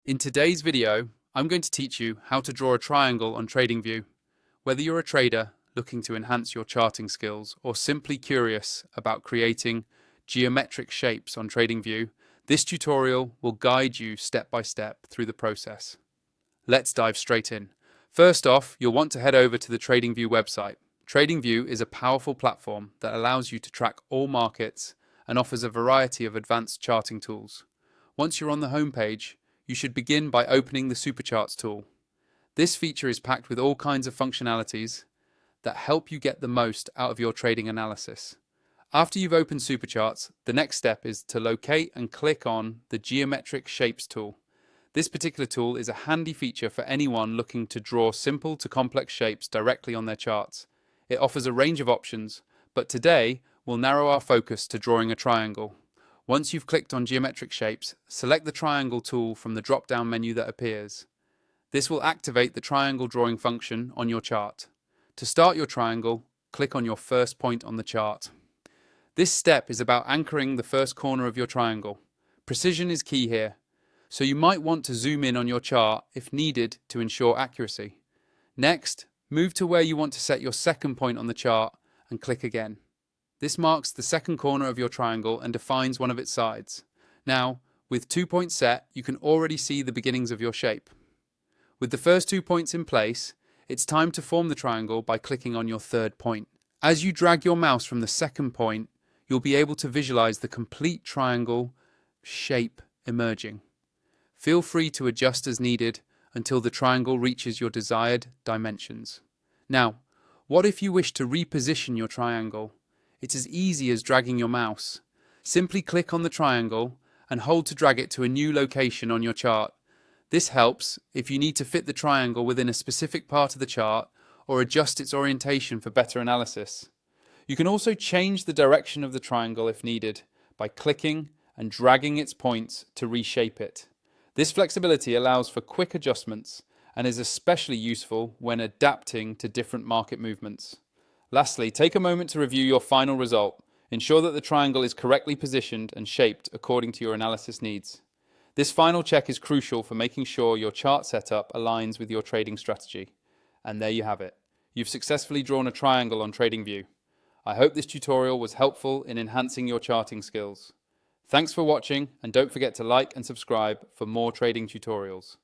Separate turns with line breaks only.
In today's video, I'm going to teach you how to draw a triangle on TradingView. Whether you're a trader looking to enhance your charting skills or simply curious about creating geometric shapes on TradingView, this tutorial will guide you step by step through the process. Let's dive straight in. First off, you'll want to head over to the TradingView website. TradingView is a powerful platform that allows you to track all markets and offers a variety of advanced charting tools. Once you're on the home page, you should begin by opening the Supercharts tool. This feature is packed with all kinds of functionalities that help you get the most out of your trading analysis. After you've opened Supercharts, the next step is to locate and click on the Geometric Shapes tool. This particular tool is a handy feature for anyone looking to draw simple to complex shapes directly on their charts. It offers a range of options, but today we'll narrow our focus to drawing a triangle. Once you've clicked on Geometric Shapes, select the Triangle tool from the drop-down menu that appears. This will activate the triangle drawing function on your chart. To start your triangle, click on your first point on the chart. This step is about anchoring the first corner of your triangle. Precision is key here, so you might want to zoom in on your chart if needed to ensure accuracy. Next, move to where you want to set your second point on the chart and click again. This marks the second corner of your triangle and defines one of its sides. Now, with 2 points set, you can already see the beginnings of your shape. With the first 2 points in place, it's time to form the triangle by clicking on your third point. As you drag your mouse from the second point, you'll be able to visualize the complete triangle shape emerging. Feel free to adjust as needed until the triangle reaches your desired dimensions. Now, what if you wish to reposition your triangle? It's as easy as dragging your mouse. Simply click on the triangle and hold to drag it to a new location on your chart. This helps if you need to fit the triangle within a specific part of the chart or adjust its orientation for better analysis. You can also change the direction of the triangle if needed by clicking and dragging its points to reshape it. This flexibility allows for quick adjustments and is especially useful when adapting to different market movements. Lastly, take a moment to review your final result. Ensure that the triangle is correctly positioned and shaped according to your analysis needs. This final check is crucial for making sure your chart setup aligns with your trading strategy. And there you have it. You've successfully drawn a triangle on TradingView. I hope this tutorial was helpful in enhancing your charting skills. Thanks for watching, and don't forget to like and subscribe for more trading tutorials.